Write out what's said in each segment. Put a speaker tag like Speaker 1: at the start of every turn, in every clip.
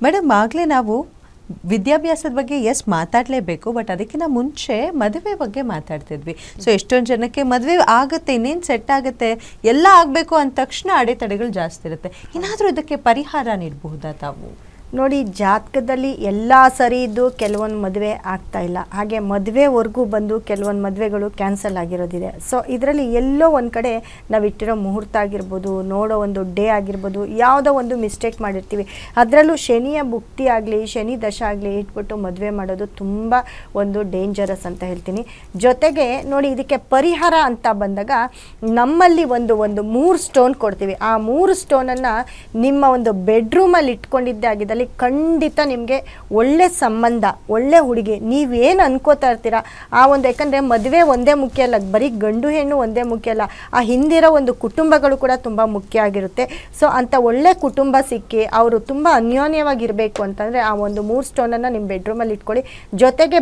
Speaker 1: Madam, ಆಗಲೇ ನಾವು ವಿದ್ಯಾಭ್ಯಾಸದ ಬಗ್ಗೆ ಮಾತಾಡಲೇಬೇಕು, ಬಟ್ ಅದಕ್ಕಿಂತ ಮುಂಚೆ ಮದುವೆ ಬಗ್ಗೆ ಮಾತಾಡ್ತಿದ್ವಿ. ಸೊ ಎಷ್ಟೊಂದು ಜನಕ್ಕೆ ಮದುವೆ ಆಗುತ್ತೆ, ಇನ್ನೇನು ಸೆಟ್ ಆಗುತ್ತೆ, ಎಲ್ಲ ಆಗಬೇಕು ಅಂದ ತಕ್ಷಣ ಅಡೆತಡೆಗಳು ಜಾಸ್ತಿ ಇರುತ್ತೆ. ಏನಾದರೂ ಇದಕ್ಕೆ ಪರಿಹಾರ ನೀಡಬಹುದಾ ತಾವು?
Speaker 2: ನೋಡಿ, ಜಾತಕದಲ್ಲಿ ಎಲ್ಲ ಸರಿ ಇದ್ದು ಕೆಲವೊಂದು ಮದುವೆ ಆಗ್ತಾ ಇಲ್ಲ, ಹಾಗೆ ಮದುವೆವರೆಗೂ ಬಂದು ಕೆಲವೊಂದು ಮದುವೆಗಳು ಕ್ಯಾನ್ಸಲ್ ಆಗಿರೋದಿದೆ. ಸೊ ಇದರಲ್ಲಿ ಎಲ್ಲೋ ಒಂದು ಕಡೆ ನಾವು ಇಟ್ಟಿರೋ ಮುಹೂರ್ತ ಆಗಿರ್ಬೋದು, ನೋಡೋ ಒಂದು ಡೇ ಆಗಿರ್ಬೋದು, ಯಾವುದೋ ಒಂದು ಮಿಸ್ಟೇಕ್ ಮಾಡಿರ್ತೀವಿ. ಅದರಲ್ಲೂ ಶನಿಯ ಭುಕ್ತಿ ಆಗಲಿ, ಶನಿ ದಶ ಆಗಲಿ ಇಟ್ಬಿಟ್ಟು ಮದುವೆ ಮಾಡೋದು ತುಂಬ ಒಂದು ಡೇಂಜರಸ್ ಅಂತ ಹೇಳ್ತೀನಿ. ಜೊತೆಗೆ ನೋಡಿ, ಇದಕ್ಕೆ ಪರಿಹಾರ ಅಂತ ಬಂದಾಗ ನಮ್ಮಲ್ಲಿ ಒಂದು 3 ಸ್ಟೋನ್ ಕೊಡ್ತೀವಿ. ಆ 3 ಸ್ಟೋನನ್ನು ನಿಮ್ಮ ಒಂದು ಬೆಡ್ರೂಮಲ್ಲಿ ಇಟ್ಕೊಂಡಿದ್ದೇ ಆಗಿದ್ದಲ್ಲಿ ಖಂಡಿತ ನಿಮಗೆ ಒಳ್ಳೆ ಸಂಬಂಧ, ಒಳ್ಳೆ ಹುಡುಗಿ, ನೀವೇನು ಅನ್ಕೋತಾ ಇರ್ತೀರಾ ಆ ಒಂದು, ಯಾಕಂದರೆ ಮದುವೆ ಒಂದೇ ಮುಖ್ಯ ಅಲ್ಲ, ಬರೀ ಗಂಡು ಹೆಣ್ಣು ಒಂದೇ ಮುಖ್ಯ ಅಲ್ಲ, ಆ ಹಿಂದಿರೋ ಒಂದು ಕುಟುಂಬಗಳು ಕೂಡ ತುಂಬ ಮುಖ್ಯ ಆಗಿರುತ್ತೆ. ಸೊ ಅಂಥ ಒಳ್ಳೆ ಕುಟುಂಬ ಸಿಕ್ಕಿ ಅವರು ತುಂಬ ಅನ್ಯೋನ್ಯವಾಗಿರಬೇಕು ಅಂತಂದರೆ ಆ ಒಂದು 3 ಸ್ಟೋನನ್ನು ನಿಮ್ಮ ಬೆಡ್ರೂಮಲ್ಲಿ ಇಟ್ಕೊಳ್ಳಿ. ಜೊತೆಗೆ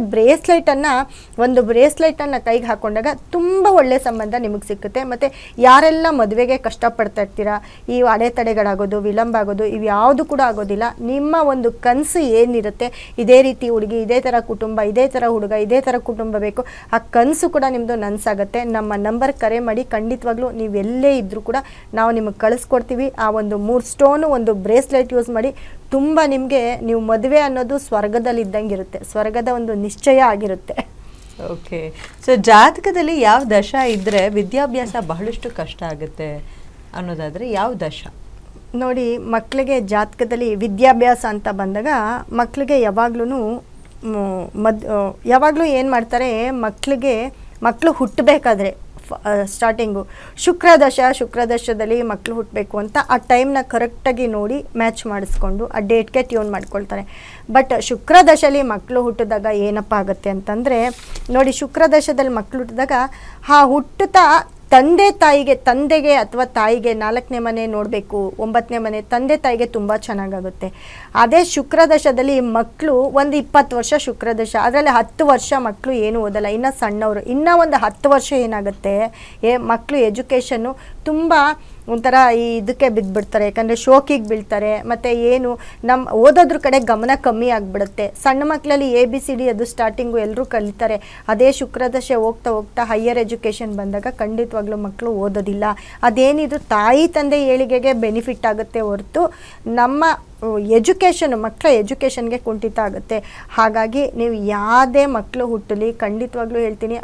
Speaker 2: ಒಂದು ಬ್ರೇಸ್ಲೈಟನ್ನು ಕೈಗೆ ಹಾಕೊಂಡಾಗ ತುಂಬ ಒಳ್ಳೆ ಸಂಬಂಧ ನಿಮಗೆ ಸಿಕ್ಕುತ್ತೆ. ಮತ್ತು ಯಾರೆಲ್ಲ ಮದುವೆಗೆ ಕಷ್ಟಪಡ್ತಾ ಇರ್ತೀರಾ, ಈ ಅಡೆತಡೆಗಳಾಗೋದು, ವಿಳಂಬ ಆಗೋದು, ಇವು ಯಾವುದು ಕೂಡ ಆಗೋದಿಲ್ಲ. ನಿಮ್ಮ ಒಂದು ಕನಸು ಏನಿರುತ್ತೆ, ಇದೇ ರೀತಿ ಹುಡುಗಿ, ಇದೇ ಥರ ಕುಟುಂಬ, ಇದೇ ಥರ ಹುಡುಗ, ಇದೇ ಥರ ಕುಟುಂಬ ಬೇಕು, ಆ ಕನಸು ಕೂಡ ನಿಮ್ಮದು ನನಸಾಗುತ್ತೆ. ನಮ್ಮ ನಂಬರ್ ಕರೆ ಮಾಡಿ, ಖಂಡಿತವಾಗ್ಲೂ ನೀವೆಲ್ಲೇ ಇದ್ದರೂ ಕೂಡ ನಾವು ನಿಮಗೆ ಕಳಿಸ್ಕೊಡ್ತೀವಿ. ಆ ಒಂದು 3 ಸ್ಟೋನು, ಒಂದು ಬ್ರೇಸ್ಲೆಟ್ ಯೂಸ್ ಮಾಡಿ ತುಂಬ ನಿಮಗೆ, ನೀವು ಮದುವೆ ಅನ್ನೋದು ಸ್ವರ್ಗದಲ್ಲಿ ಇದ್ದಂಗೆ ಇರುತ್ತೆ, ಸ್ವರ್ಗದ ಒಂದು ನಿಶ್ಚಯ ಆಗಿರುತ್ತೆ.
Speaker 1: ಓಕೆ. ಸೊ ಜಾತಕದಲ್ಲಿ ಯಾವ ದಶ ಇದ್ದರೆ ವಿದ್ಯಾಭ್ಯಾಸ ಬಹಳಷ್ಟು ಕಷ್ಟ ಆಗುತ್ತೆ ಅನ್ನೋದಾದರೆ ಯಾವ ದಶ?
Speaker 2: ನೋಡಿ, ಮಕ್ಕಳಿಗೆ ಜಾತಕದಲ್ಲಿ ವಿದ್ಯಾಭ್ಯಾಸ ಅಂತ ಬಂದಾಗ ಮಕ್ಕಳಿಗೆ ಯಾವಾಗಲೂ ಏನು ಮಾಡ್ತಾರೆ, ಮಕ್ಕಳು ಹುಟ್ಟಬೇಕಾದ್ರೆ ಸ್ಟಾರ್ಟಿಂಗು ಶುಕ್ರದಶದಲ್ಲಿ ಮಕ್ಕಳು ಹುಟ್ಟಬೇಕು ಅಂತ ಆ ಟೈಮ್ನ ಕರೆಕ್ಟಾಗಿ ನೋಡಿ ಮ್ಯಾಚ್ ಮಾಡಿಸ್ಕೊಂಡು ಆ ಡೇಟ್ಗೆ ಟ್ಯೂನ್ ಮಾಡ್ಕೊಳ್ತಾರೆ. ಬಟ್ ಶುಕ್ರದಶಲ್ಲಿ ಮಕ್ಕಳು ಹುಟ್ಟಿದಾಗ ಏನಪ್ಪ ಆಗುತ್ತೆ ಅಂತಂದರೆ, ನೋಡಿ, ಶುಕ್ರದಶದಲ್ಲಿ ಮಕ್ಕಳು ಹುಟ್ಟಿದಾಗ ಹುಟ್ಟುತ್ತಾ ತಂದೆಗೆ ಅಥವಾ ತಾಯಿಗೆ 4ನೇ ಮನೆ ನೋಡಬೇಕು, 9ನೇ ಮನೆ, ತಂದೆ ತಾಯಿಗೆ ತುಂಬ ಚೆನ್ನಾಗಾಗುತ್ತೆ. ಅದೇ ಶುಕ್ರದಶದಲ್ಲಿ ಮಕ್ಕಳು ಒಂದು 20 ವರ್ಷ ಶುಕ್ರದಶ, ಅದರಲ್ಲಿ 10 ವರ್ಷ ಮಕ್ಕಳು ಏನು ಓದಲ್ಲ, ಇನ್ನು ಸಣ್ಣವರು, ಇನ್ನೂ ಒಂದು 10 ವರ್ಷ ಏನಾಗುತ್ತೆ, ಮಕ್ಕಳು ಎಜುಕೇಷನ್ನು ತುಂಬ ಒಂಥರ ಇದಕ್ಕೆ ಬಿದ್ದುಬಿಡ್ತಾರೆ, ಯಾಕಂದರೆ ಶೋಕಿಗೆ ಬೀಳ್ತಾರೆ. ಮತ್ತು ಓದೋದ್ರ ಕಡೆ ಗಮನ ಕಮ್ಮಿ ಆಗಿಬಿಡುತ್ತೆ. ಸಣ್ಣ ಮಕ್ಕಳಲ್ಲಿ ABCD ಅದು ಸ್ಟಾರ್ಟಿಂಗು ಎಲ್ಲರೂ ಕಲಿತಾರೆ. ಅದೇ ಶುಕ್ರದಶೆ ಹೋಗ್ತಾ ಹೈಯರ್ ಎಜುಕೇಷನ್ ಬಂದಾಗ ಖಂಡಿತವಾಗ್ಲೂ ಮಕ್ಕಳು ಓದೋದಿಲ್ಲ. ಅದೇನಿದ್ರು ತಾಯಿ ತಂದೆ ಏಳಿಗೆಗೆ ಬೆನಿಫಿಟ್ ಆಗುತ್ತೆ ಹೊರತು ನಮ್ಮ ಮಕ್ಕಳ ಎಜುಕೇಷನ್ಗೆ ಕುಂಠಿತ ಆಗುತ್ತೆ. ಹಾಗಾಗಿ ನೀವು ಯಾವುದೇ ಮಕ್ಕಳು ಹುಟ್ಟಲಿ, ಖಂಡಿತವಾಗ್ಲೂ ಹೇಳ್ತೀನಿ,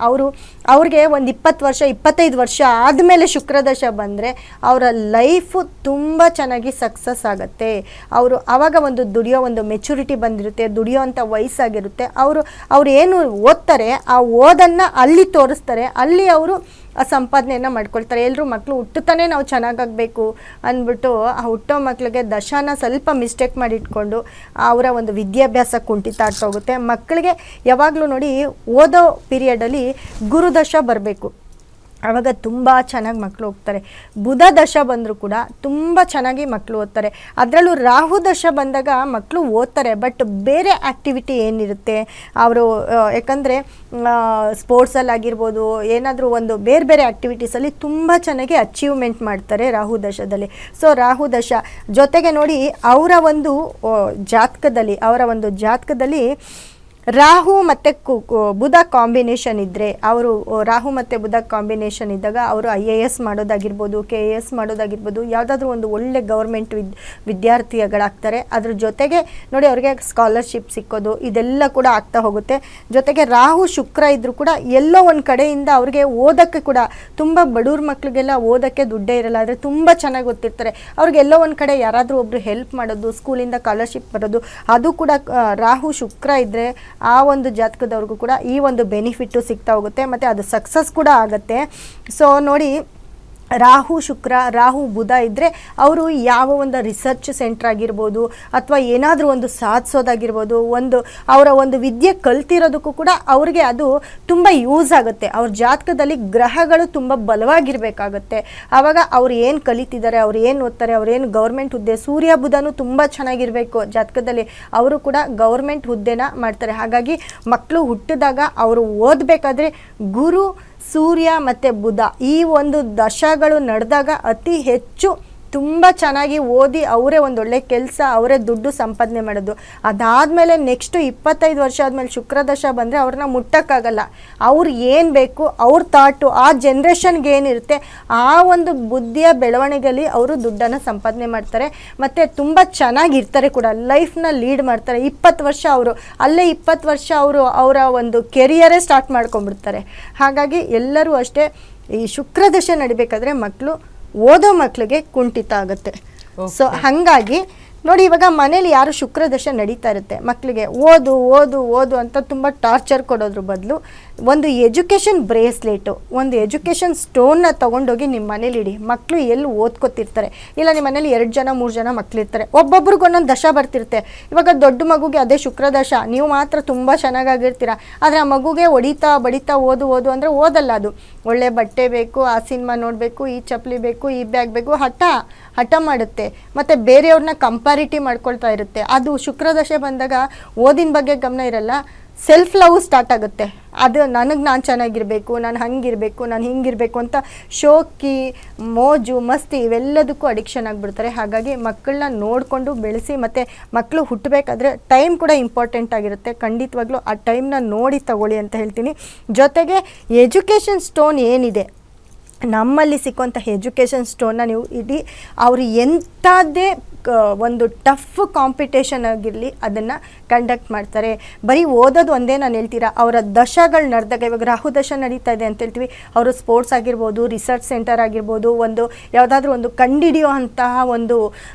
Speaker 2: ಅವ್ರಿಗೆ ಒಂದು 20 ವರ್ಷ 25 ವರ್ಷ ಆದಮೇಲೆ ಶುಕ್ರದಶ ಬಂದರೆ ಅವರ ಲೈಫು ತುಂಬ ಚೆನ್ನಾಗಿ ಸಕ್ಸಸ್ ಆಗುತ್ತೆ. ಆವಾಗ ದುಡಿಯೋ ಒಂದು ಮೆಚುರಿಟಿ ಬಂದಿರುತ್ತೆ, ದುಡಿಯೋ ಅಂಥ ವಯಸ್ಸಾಗಿರುತ್ತೆ. ಅವರು ಏನು ಓದ್ತಾರೆ ಆ ಓದನ್ನು ಅಲ್ಲಿ ತೋರಿಸ್ತಾರೆ, ಅಲ್ಲಿ ಅವರು ಆ ಸಂಪಾದನೆಯನ್ನು ಮಾಡ್ಕೊಳ್ತಾರೆ. ಎಲ್ಲರೂ ಮಕ್ಕಳು ಹುಟ್ಟುತ್ತಾನೆ ನಾವು ಚೆನ್ನಾಗಾಗಬೇಕು ಅಂದ್ಬಿಟ್ಟು ಆ ಹುಟ್ಟೋ ಮಕ್ಕಳಿಗೆ ದಶಾನ ಸ್ವಲ್ಪ ಮಿಸ್ಟೇಕ್ ಮಾಡಿ ಇಟ್ಕೊಂಡು ಅವರ ಒಂದು ವಿದ್ಯಾಭ್ಯಾಸ ಕುಂಠಿತ ಆಗ್ತಾ ಹೋಗುತ್ತೆ. ಮಕ್ಕಳಿಗೆ ಯಾವಾಗಲೂ ನೋಡಿ, ಓದೋ ಪೀರಿಯಡಲ್ಲಿ ಗುರುದಶ ಬರಬೇಕು, ಆವಾಗ ತುಂಬ ಚೆನ್ನಾಗಿ ಮಕ್ಕಳು ಹೋಗ್ತಾರೆ. ಬುಧ ದಶ ಬಂದರೂ ಕೂಡ ತುಂಬ ಚೆನ್ನಾಗಿ ಮಕ್ಕಳು ಓದ್ತಾರೆ. ಅದರಲ್ಲೂ ರಾಹು ದಶ ಬಂದಾಗ ಮಕ್ಕಳು ಓದ್ತಾರೆ, ಬಟ್ ಬೇರೆ ಆ್ಯಕ್ಟಿವಿಟಿ ಏನಿರುತ್ತೆ ಅವರು, ಯಾಕಂದರೆ ಸ್ಪೋರ್ಟ್ಸಲ್ಲಾಗಿರ್ಬೋದು, ಏನಾದರೂ ಒಂದು ಬೇರೆ ಆ್ಯಕ್ಟಿವಿಟೀಸಲ್ಲಿ ತುಂಬ ಚೆನ್ನಾಗಿ ಅಚೀವ್ಮೆಂಟ್ ಮಾಡ್ತಾರೆ ರಾಹು ದಶದಲ್ಲಿ. ಸೊ ರಾಹು ದಶ ಜೊತೆಗೆ ನೋಡಿ, ಅವರ ಒಂದು ಜಾತಕದಲ್ಲಿ ರಾಹು ಮತ್ತು ಬುಧ ಕಾಂಬಿನೇಷನ್ ಇದ್ದರೆ, ರಾಹು ಮತ್ತು ಬುಧ ಕಾಂಬಿನೇಷನ್ ಇದ್ದಾಗ ಅವರು IAS ಮಾಡೋದಾಗಿರ್ಬೋದು, KAS ಮಾಡೋದಾಗಿರ್ಬೋದು, ಯಾವುದಾದ್ರೂ ಒಂದು ಒಳ್ಳೆ ಗೌರ್ಮೆಂಟ್ ವಿದ್ಯಾರ್ಥಿಗಳಾಗ್ತಾರೆ. ಅದ್ರ ಜೊತೆಗೆ ನೋಡಿ, ಅವ್ರಿಗೆ ಸ್ಕಾಲರ್ಶಿಪ್ ಸಿಕ್ಕೋದು, ಇದೆಲ್ಲ ಕೂಡ ಆಗ್ತಾ ಹೋಗುತ್ತೆ. ಜೊತೆಗೆ ರಾಹು ಶುಕ್ರ ಇದ್ದರೂ ಕೂಡ ಎಲ್ಲೋ ಒಂದು ಕಡೆಯಿಂದ ಅವ್ರಿಗೆ ಓದೋಕ್ಕೆ ಕೂಡ, ತುಂಬ ಬಡವ್ರ ಮಕ್ಕಳಿಗೆಲ್ಲ ಓದೋಕ್ಕೆ ದುಡ್ಡೇ ಇರಲ್ಲ, ಆದರೆ ತುಂಬ ಚೆನ್ನಾಗಿ ಗೊತ್ತಿರ್ತಾರೆ, ಅವ್ರಿಗೆಲ್ಲೋ ಒಂದು ಕಡೆ ಯಾರಾದರೂ ಒಬ್ಬರು ಹೆಲ್ಪ್ ಮಾಡೋದು, ಸ್ಕೂಲಿಂದ ಸ್ಕಾಲರ್ಶಿಪ್ ಬರೋದು, ಅದು ಕೂಡ ರಾಹು ಶುಕ್ರ ಇದ್ದರೆ ಆ ಒಂದು ಜಾತಕದವ್ರಿಗೂ ಕೂಡ ಈ ಒಂದು ಬೆನಿಫಿಟ್ಟು ಸಿಗ್ತಾ ಹೋಗುತ್ತೆ. ಮತ್ತು ಅದು ಸಕ್ಸಸ್ ಕೂಡ ಆಗುತ್ತೆ. ಸೊ ನೋಡಿ, ರಾಹು ಬುಧ ಇದ್ದರೆ ಅವರು ಯಾವ ಒಂದು ರಿಸರ್ಚ್ ಸೆಂಟ್ರ್ ಆಗಿರ್ಬೋದು, ಅಥವಾ ಏನಾದರೂ ಒಂದು ಸಾಧಿಸೋದಾಗಿರ್ಬೋದು, ಅವರ ಒಂದು ವಿದ್ಯೆ ಕಲ್ತಿರೋದಕ್ಕೂ ಕೂಡ ಅವ್ರಿಗೆ ಅದು ತುಂಬ ಯೂಸ್ ಆಗುತ್ತೆ. ಅವ್ರ ಜಾತಕದಲ್ಲಿ ಗ್ರಹಗಳು ತುಂಬ ಬಲವಾಗಿರಬೇಕಾಗತ್ತೆ. ಆವಾಗ ಅವ್ರು ಏನು ಕಲಿತಿದ್ದಾರೆ, ಅವ್ರು ಏನು ಓದ್ತಾರೆ, ಅವ್ರೇನು ಗೌರ್ಮೆಂಟ್ ಹುದ್ದೆ, ಸೂರ್ಯ ಬುಧನೂ ತುಂಬ ಚೆನ್ನಾಗಿರಬೇಕು ಜಾತಕದಲ್ಲಿ, ಅವರು ಕೂಡ ಗೌರ್ಮೆಂಟ್ ಹುದ್ದೆನ ಮಾಡ್ತಾರೆ. ಹಾಗಾಗಿ ಮಕ್ಕಳು ಹುಟ್ಟಿದಾಗ ಅವರು ಓದಬೇಕಾದ್ರೆ ಗುರು, ಸೂರ್ಯ ಮತ್ತು ಬುಧ ಈ ಒಂದು ದಶಗಳು ನಡೆದಾಗ ಅತಿ ಹೆಚ್ಚು ತುಂಬ ಚೆನ್ನಾಗಿ ಓದಿ ಅವರೇ ಒಂದೊಳ್ಳೆ ಕೆಲಸ, ಅವರೇ ದುಡ್ಡು ಸಂಪಾದನೆ ಮಾಡೋದು. ಅದಾದಮೇಲೆ ನೆಕ್ಸ್ಟು 25 ವರ್ಷ ಆದಮೇಲೆ ಶುಕ್ರದಶ ಬಂದರೆ ಅವ್ರನ್ನ ಮುಟ್ಟಕ್ಕಾಗಲ್ಲ. ಅವ್ರು ಏನು ಬೇಕು, ಅವ್ರ ಥಾಟು ಆ ಜನ್ರೇಷನ್ಗೆ ಏನಿರುತ್ತೆ ಆ ಒಂದು ಬುದ್ಧಿಯ ಬೆಳವಣಿಗೆಯಲ್ಲಿ ಅವರು ದುಡ್ಡನ್ನು ಸಂಪಾದನೆ ಮಾಡ್ತಾರೆ. ಮತ್ತು ತುಂಬ ಚೆನ್ನಾಗಿರ್ತಾರೆ ಕೂಡ, ಲೈಫ್ನ ಲೀಡ್ ಮಾಡ್ತಾರೆ. 20 ವರ್ಷ ಅವರು ಅಲ್ಲೇ 20 ವರ್ಷ ಅವರು ಅವರ ಒಂದು ಕೆರಿಯರೇ ಸ್ಟಾರ್ಟ್ ಮಾಡ್ಕೊಂಡ್ಬಿಡ್ತಾರೆ. ಹಾಗಾಗಿ ಎಲ್ಲರೂ ಅಷ್ಟೇ ಈ ಶುಕ್ರದಶೆ ನಡಿಬೇಕಾದ್ರೆ ಮಕ್ಕಳು ಓದೋ ಮಕ್ಕಳಿಗೆ ಕುಂಠಿತ ಆಗುತ್ತೆ. ಸೊ ಹಾಗಾಗಿ ನೋಡಿ, ಇವಾಗ ಮನೇಲಿ ಯಾರು ಶುಕ್ರದಶೆ ನಡೀತಾ ಇರುತ್ತೆ ಮಕ್ಕಳಿಗೆ ಓದು ಓದು ಓದು ಅಂತ ತುಂಬ ಟಾರ್ಚರ್ ಕೊಡೋದ್ರ ಬದಲು ಒಂದು ಎಜುಕೇಷನ್ ಬ್ರೇಸ್ಲೆಟು, ಒಂದು ಎಜುಕೇಷನ್ ಸ್ಟೋನ್ನ ತೊಗೊಂಡೋಗಿ ನಿಮ್ಮ ಮನೇಲಿ ಇಡಿ. ಮಕ್ಕಳು ಎಲ್ಲಿ ಓದ್ಕೊತಿರ್ತಾರೆ. ಇಲ್ಲ ನಿಮ್ಮ ಮನೇಲಿ 2 ಜನ 3 ಜನ ಮಕ್ಕಳಿರ್ತಾರೆ, ಒಬ್ಬೊಬ್ರಿಗೆ ಒಂದೊಂದು ದಶ ಬರ್ತಿರುತ್ತೆ. ಇವಾಗ ದೊಡ್ಡ ಮಗುಗೆ ಅದೇ ಶುಕ್ರದಶ, ನೀವು ಮಾತ್ರ ತುಂಬ ಚೆನ್ನಾಗಿರ್ತೀರ, ಆದರೆ ಆ ಮಗುಗೆ ಹೊಡಿತಾ ಬಡಿತಾ ಓದು ಓದು ಅಂದರೆ ಓದಲ್ಲ. ಅದು ಒಳ್ಳೆ ಬಟ್ಟೆ ಬೇಕು, ಆ ಸಿನಿಮಾ ನೋಡಬೇಕು, ಈ ಚಪ್ಪಲಿ ಬೇಕು, ಈ ಬ್ಯಾಗ್ ಬೇಕು, ಹಠ ಮಾಡುತ್ತೆ. ಮತ್ತು ಬೇರೆಯವ್ರನ್ನ ಕಂಪ್ಯಾರಿಟಿವ್ ಮಾಡ್ಕೊಳ್ತಾ ಇರುತ್ತೆ. ಅದು ಶುಕ್ರದಶೆ ಬಂದಾಗ ಓದಿನ ಬಗ್ಗೆ ಗಮನ ಇರಲ್ಲ, ಸೆಲ್ಫ್ ಲವ್ ಸ್ಟಾರ್ಟ್ ಆಗುತ್ತೆ. ಅದು ನಾನು ಚೆನ್ನಾಗಿರಬೇಕು, ನಾನು ಹಂಗಿರಬೇಕು, ನಾನು ಹಿಂಗಿರಬೇಕು ಅಂತ ಶೋಕಿ ಮೋಜು ಮಸ್ತಿ ಇವೆಲ್ಲದಕ್ಕೂ ಅಡಿಕ್ಷನ್ ಆಗಿಬಿಡ್ತಾರೆ. ಹಾಗಾಗಿ ಮಕ್ಕಳನ್ನ ನೋಡಿಕೊಂಡು ಬೆಳೆಸಿ, ಮತ್ತು ಮಕ್ಕಳು ಹುಟ್ಟಬೇಕಾದ್ರೆ ಟೈಮ್ ಕೂಡ ಇಂಪಾರ್ಟೆಂಟ್ ಆಗಿರುತ್ತೆ. ಖಂಡಿತವಾಗ್ಲೂ ಆ ಟೈಮ್ನ ನೋಡಿ ತಗೊಳ್ಳಿ ಅಂತ ಹೇಳ್ತೀನಿ. ಜೊತೆಗೆ ಎಜುಕೇಷನ್ ಸ್ಟೋನ್ ಏನಿದೆ ನಮ್ಮಲ್ಲಿ ಸಿಕ್ಕುವಂಥ ಎಜುಕೇಷನ್ ಸ್ಟೋನ್ನ ನೀವು ಇಡೀ ಅವರು ಎಂಥದ್ದೇ ಒಂದು ಟಫ್ ಕಾಂಪಿಟೇಷನ್ ಆಗಿರಲಿ ಅದನ್ನು ಕಂಡಕ್ಟ್ ಮಾಡ್ತಾರೆ. ಬರೀ ಓದೋದು ಒಂದೇ ನಾನು ಹೇಳ್ತೀರಾ, ಅವರ ದಶಗಳು ನಡೆದಾಗ, ಇವಾಗ ರಾಹು ದಶ ನಡೀತಾ ಇದೆ ಅಂತ ಹೇಳ್ತೀವಿ, ಅವರು ಸ್ಪೋರ್ಟ್ಸ್ ಆಗಿರ್ಬೋದು, ರಿಸರ್ಚ್ ಸೆಂಟರ್ ಆಗಿರ್ಬೋದು, ಒಂದು ಯಾವುದಾದ್ರೂ ಒಂದು ಕಂಡಿಡಿಯೋ ಅಂತಹ ಒಂದು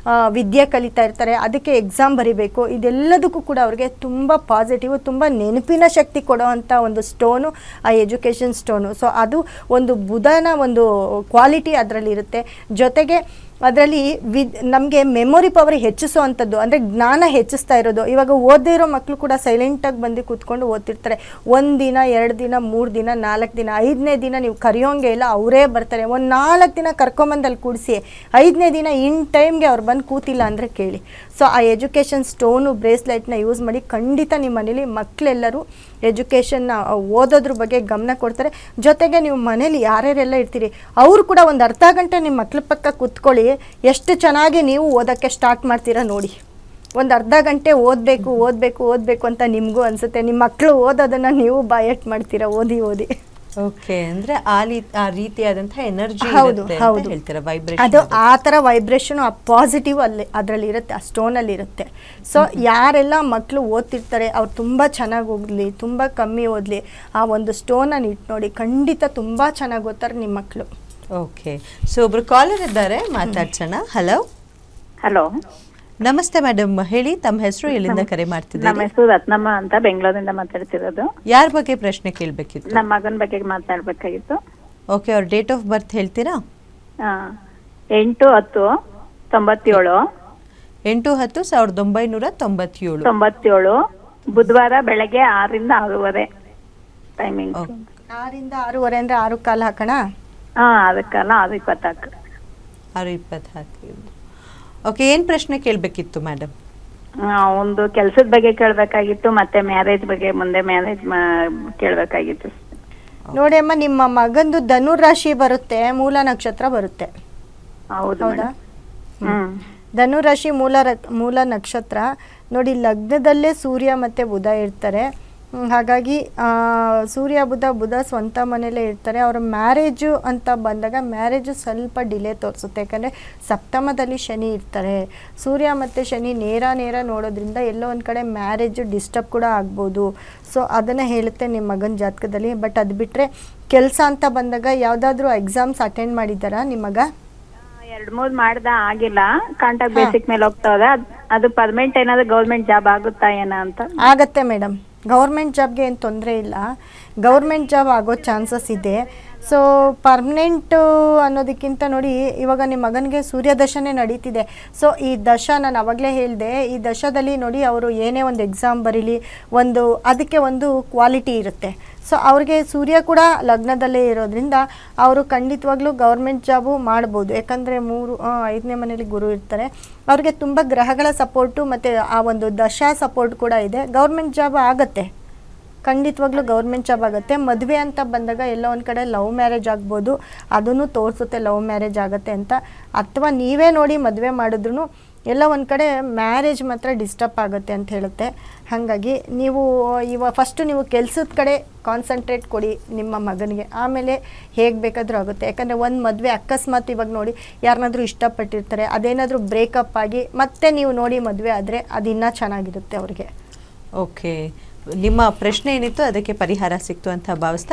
Speaker 2: ವಿದ್ಯೆ ಕಲಿತಾ ಇರ್ತಾರೆ, ಅದಕ್ಕೆ ಎಕ್ಸಾಮ್ ಬರಿಬೇಕು. ಇದೆಲ್ಲದಕ್ಕೂ ಕೂಡ ಅವ್ರಿಗೆ ತುಂಬ ಪಾಸಿಟಿವ್, ತುಂಬ ನೆನಪಿನ ಶಕ್ತಿ ಕೊಡೋ ಅಂಥ ಒಂದು ಸ್ಟೋನು ಆ ಎಜುಕೇಷನ್ ಸ್ಟೋನು. ಸೊ ಅದು ಒಂದು ಬುಧನ ಒಂದು ಕ್ವಾಲಿಟಿ ಅದರಲ್ಲಿ ಇರುತ್ತೆ. ಜೊತೆಗೆ ಅದರಲ್ಲಿ ನಮಗೆ ಮೆಮೊರಿ ಪವರ್ ಹೆಚ್ಚಿಸೋ ಅಂಥದ್ದು, ಅಂದರೆ ಜ್ಞಾನ ಹೆಚ್ಚಿಸ್ತಾ ಇರೋದು. ಇವಾಗ ಓದೇ ಇರೋ ಮಕ್ಕಳು ಕೂಡ ಸೈಲೆಂಟಾಗಿ ಬಂದು ಕೂತ್ಕೊಂಡು ಓದ್ತಿರ್ತಾರೆ. 1 ದಿನ 2 ದಿನ 3 ದಿನ 4 ದಿನ 5ನೇ ದಿನ ನೀವು ಕರೆಯೋಂಗೆ ಇಲ್ಲ, ಅವರೇ ಬರ್ತಾರೆ. ಒಂದು 4 ದಿನ ಕರ್ಕೊಂಬಂದು ಅಲ್ಲಿ ಕೂಡಿಸಿ 5ನೇ ದಿನ ಇನ್ ಟೈಮ್ಗೆ ಅವ್ರು ಬಂದು ಕೂತಿಲ್ಲ ಅಂದರೆ ಕೇಳಿ. ಸೊ ಆ ಎಜುಕೇಷನ್ ಸ್ಟೋನು ಬ್ರೇಸ್ಲೆಟ್ನ ಯೂಸ್ ಮಾಡಿ ಖಂಡಿತ ನಿಮ್ಮ ಮನೇಲಿ ಮಕ್ಕಳೆಲ್ಲರೂ ಎಜುಕೇಷನ್ನ ಓದೋದ್ರ ಬಗ್ಗೆ ಗಮನ ಕೊಡ್ತಾರೆ. ಜೊತೆಗೆ ನೀವು ಮನೇಲಿ ಯಾರ್ಯಾರೆಲ್ಲ ಇರ್ತೀರಿ ಅವರು ಕೂಡ ಒಂದು ಅರ್ಧ ಗಂಟೆ ನಿಮ್ಮ ಮಕ್ಳ ಪಕ್ಕ ಕೂತ್ಕೊಳ್ಳಿ, ಎಷ್ಟು ಚೆನ್ನಾಗಿ ನೀವು ಓದೋಕ್ಕೆ ಸ್ಟಾರ್ಟ್ ಮಾಡ್ತೀರಾ ನೋಡಿ. ಒಂದು ಅರ್ಧ ಗಂಟೆ ಓದಬೇಕು ಓದಬೇಕು ಓದಬೇಕು ಅಂತ ನಿಮಗೂ ಅನಿಸುತ್ತೆ, ನಿಮ್ಮ ಮಕ್ಕಳು ಓದೋದನ್ನು ನೀವು ಬಾಯಟ್ ಮಾಡ್ತೀರಾ ಓದಿ ಓದಿ.
Speaker 1: ಓಕೆ, ಅಂದರೆ ಆ ರೀತಿಯಾದಂಥ ಎನರ್ಜಿ ಹೇಳ್ತೀರಾ, ವೈಬ್ರೇಷನ್.
Speaker 2: ಅದು ಆ ಥರ ವೈಬ್ರೇಷನು ಆ ಪಾಸಿಟಿವ್ ಅದರಲ್ಲಿ ಇರುತ್ತೆ, ಆ ಸ್ಟೋನಲ್ಲಿ ಇರುತ್ತೆ. ಸೊ ಯಾರೆಲ್ಲ ಮಕ್ಕಳು ಓದ್ತಿರ್ತಾರೆ ಅವ್ರು ತುಂಬ ಚೆನ್ನಾಗಿ ಓದಲಿ, ತುಂಬ ಕಮ್ಮಿ ಓದಲಿ, ಆ ಒಂದು ಸ್ಟೋನನ್ನು ಇಟ್ಟು ನೋಡಿ, ಖಂಡಿತ ತುಂಬ ಚೆನ್ನಾಗಿ ಓದ್ತಾರೆ ನಿಮ್ಮ ಮಕ್ಕಳು.
Speaker 1: ಓಕೆ, ಸೊ ಒಬ್ರು ಕಾಲರ್ ಇದ್ದಾರೆ, ಮಾತಾಡ್ಸೋಣ. ಹಲೋ.
Speaker 3: ಹಲೋ,
Speaker 1: ನಮಸ್ತೆ ಮೇಡಮ್, ಹೇಳಿ ತಮ್ಮ ಹೆಸರು, ಎಲ್ಲಿಂದ ಕರೆ ಮಾಡ್ತಿದ್ದೀರಿ?
Speaker 3: ನಮ್ಮ ಹೆಸರು ರತ್ನಮ್ಮ ಅಂತ, ಬೆಂಗಳೂರಿಂದ ಮಾತಾಡ್ತಿರೋದು.
Speaker 1: ಯಾರ ಬಗ್ಗೆ ಪ್ರಶ್ನೆ ಕೇಳಬೇಕಿತ್ತು?
Speaker 3: ನಮ್ಮ ಮಗನ ಬಗ್ಗೆ ಮಾತಾಡ್ಬೇಕಾಗಿತ್ತು.
Speaker 1: ಓಕೆ, ಅವ್ರ ಡೇಟ್ ಆಫ್ ಬರ್ತ್ ಹೇಳ್ತೀರಾ?
Speaker 3: 8/10/97.
Speaker 1: 8/10/1997.
Speaker 3: ಬುಧವಾರ ಬೆಳಗ್ಗೆ 6ರಿಂದ 6:30 ಟೈಮಿಂಗ್.
Speaker 2: 6ರಿಂದ 6:30 ಅಂದರೆ 6 ಕಾಲ ಹಾಕೋಣ.
Speaker 3: ಅದಕ್ಕಲ್ಲ 6:20.
Speaker 1: 6:20. ಓಕೆ, ಏನ್ ಪ್ರಶ್ನೆ ಕೇಳಬೇಕಿತ್ತು ಮೇಡಮ್?
Speaker 3: ಒಂದು ಕೆಲಸದ ಬಗ್ಗೆ ಕೇಳಬೇಕಾಗಿತ್ತು, ಮತ್ತೆ ಮ್ಯಾರೇಜ್ ಬಗ್ಗೆ, ಮುಂದೆ ಮ್ಯಾರೇಜ್ ಕೇಳಬೇಕಾಗಿತ್ತು.
Speaker 2: ನೋಡಿ ಅಮ್ಮ, ನಿಮ್ಮ ಮಗಂದು ಧನು ರಾಶಿ ಬರುತ್ತೆ, ಮೂಲ ನಕ್ಷತ್ರ ಬರುತ್ತೆ. ಹೌದಾ? ಧನು ರಾಶಿ ಮೂಲ ನಕ್ಷತ್ರ ನೋಡಿ, ಲಗ್ನದಲ್ಲೇ ಸೂರ್ಯ ಮತ್ತು ಬುಧ ಇರ್ತಾರೆ. ಹಾಗಾಗಿ ಸೂರ್ಯ ಬುಧ ಸ್ವಂತ ಮನೇಲೇ ಇರ್ತಾರೆ. ಅವರ ಮ್ಯಾರೇಜು ಅಂತ ಬಂದಾಗ ಮ್ಯಾರೇಜು ಸ್ವಲ್ಪ ಡಿಲೇ ತೋರಿಸುತ್ತೆ, ಯಾಕಂದರೆ ಸಪ್ತಮದಲ್ಲಿ ಶನಿ ಇರ್ತಾರೆ. ಸೂರ್ಯ ಮತ್ತು ಶನಿ ನೇರ ನೋಡೋದ್ರಿಂದ ಎಲ್ಲೋ ಒಂದು ಕಡೆ ಮ್ಯಾರೇಜು ಡಿಸ್ಟರ್ಬ್ ಕೂಡ ಆಗ್ಬೋದು. ಸೊ ಅದನ್ನು ಹೇಳುತ್ತೆ ನಿಮ್ಮ ಮಗನ ಜಾತಕದಲ್ಲಿ. ಬಟ್ ಅದು ಬಿಟ್ಟರೆ ಕೆಲಸ ಅಂತ ಬಂದಾಗ ಯಾವುದಾದ್ರೂ ಎಕ್ಸಾಮ್ಸ್ ಅಟೆಂಡ್ ಮಾಡಿದ್ದಾರಾ ನಿಮ್ಮ ಮಗ?
Speaker 3: 2-3 ಮಾಡ್ದ, ಆಗಿಲ್ಲ. ಕಾಂಟ್ಯಾಕ್ಟ್ ಬೇಸಿಕ್ ಮೇಲೆ ಹೋಗ್ತದೆ. ಅದು ಪರ್ಮನೆಂಟ್ ಏನಾದ್ರು ಗೌರ್ಮೆಂಟ್ ಜಾಬ್ ಆಗುತ್ತಾ ಏನೋ ಅಂತ?
Speaker 2: ಆಗತ್ತೆ ಮೇಡಮ್, ಗೌರ್ಮೆಂಟ್ ಜಾಬ್ಗೆ ಏನು ತೊಂದರೆ ಇಲ್ಲ, ಗೌರ್ಮೆಂಟ್ ಜಾಬ್ ಆಗೋ ಚಾನ್ಸಸ್ ಇದೆ. ಸೊ ಪರ್ಮನೆಂಟು ಅನ್ನೋದಕ್ಕಿಂತ ನೋಡಿ, ಇವಾಗ ನಿಮ್ಮ ಮಗನಿಗೆ ಸೂರ್ಯದಶನೇ ನಡೀತಿದೆ. ಸೊ ಈ ದಶ ನಾನು ಆವಾಗಲೇ ಹೇಳಿದೆ, ಈ ದಶದಲ್ಲಿ ನೋಡಿ ಅವರು ಏನೇ ಒಂದು ಎಕ್ಸಾಮ್ ಬರೀಲಿ, ಅದಕ್ಕೆ ಒಂದು ಕ್ವಾಲಿಟಿ ಇರುತ್ತೆ. ಸೊ ಅವ್ರಿಗೆ ಸೂರ್ಯ ಕೂಡ ಲಗ್ನದಲ್ಲೇ ಇರೋದ್ರಿಂದ ಅವರು ಖಂಡಿತವಾಗ್ಲೂ ಗೌರ್ಮೆಂಟ್ ಜಾಬು ಮಾಡ್ಬೋದು. ಯಾಕಂದರೆ 5ನೇ ಮನೇಲಿ ಗುರು ಇರ್ತಾರೆ, ಅವ್ರಿಗೆ ತುಂಬ ಗ್ರಹಗಳ ಸಪೋರ್ಟು ಮತ್ತು ಆ ಒಂದು ದಶಾ ಸಪೋರ್ಟ್ ಕೂಡ ಇದೆ. ಗೌರ್ಮೆಂಟ್ ಜಾಬ್ ಆಗುತ್ತೆ ಖಂಡಿತವಾಗ್ಲೂ ಗೌರ್ಮೆಂಟ್ ಜಾಬ್ ಆಗುತ್ತೆ. ಮದುವೆ ಅಂತ ಬಂದಾಗ ಎಲ್ಲ ಒಂದು ಕಡೆ ಲವ್ ಮ್ಯಾರೇಜ್ ಆಗ್ಬೋದು, ಅದನ್ನು ತೋರಿಸುತ್ತೆ ಲವ್ ಮ್ಯಾರೇಜ್ ಆಗುತ್ತೆ ಅಂತ. ಅಥವಾ ನೀವೇ ನೋಡಿ ಮದುವೆ ಮಾಡಿದ್ರು ಎಲ್ಲ ಒಂದು ಕಡೆ ಮ್ಯಾರೇಜ್ ಮಾತ್ರ ಡಿಸ್ಟರ್ಬ್ ಆಗುತ್ತೆ ಅಂತ ಹೇಳುತ್ತೆ. ಹಾಗಾಗಿ ನೀವು ಫಸ್ಟು ನೀವು ಕೆಲಸದ ಕಡೆ ಕಾನ್ಸಂಟ್ರೇಟ್ ಕೊಡಿ ನಿಮ್ಮ ಮಗನಿಗೆ, ಆಮೇಲೆ ಹೇಗೆ ಬೇಕಾದರೂ ಆಗುತ್ತೆ. ಯಾಕಂದರೆ ಒಂದು ಮದುವೆ ಅಕಸ್ಮಾತ್ ಇವಾಗ ನೋಡಿ ಯಾರನ್ನಾದ್ರೂ ಇಷ್ಟಪಟ್ಟಿರ್ತಾರೆ, ಅದೇನಾದರೂ ಬ್ರೇಕಪ್ ಆಗಿ ಮತ್ತೆ ನೀವು ನೋಡಿ ಮದುವೆ ಆದರೆ ಅದು ಇನ್ನೂ ಚೆನ್ನಾಗಿರುತ್ತೆ ಅವ್ರಿಗೆ.
Speaker 1: ಓಕೆ, ನಿಮ್ಮ ಪ್ರಶ್ನೆ ಏನಿತ್ತು ಅದಕ್ಕೆ ಪರಿಹಾರ ಸಿಕ್ತು ಅಂತ ಭಾವಿಸ್ತಾ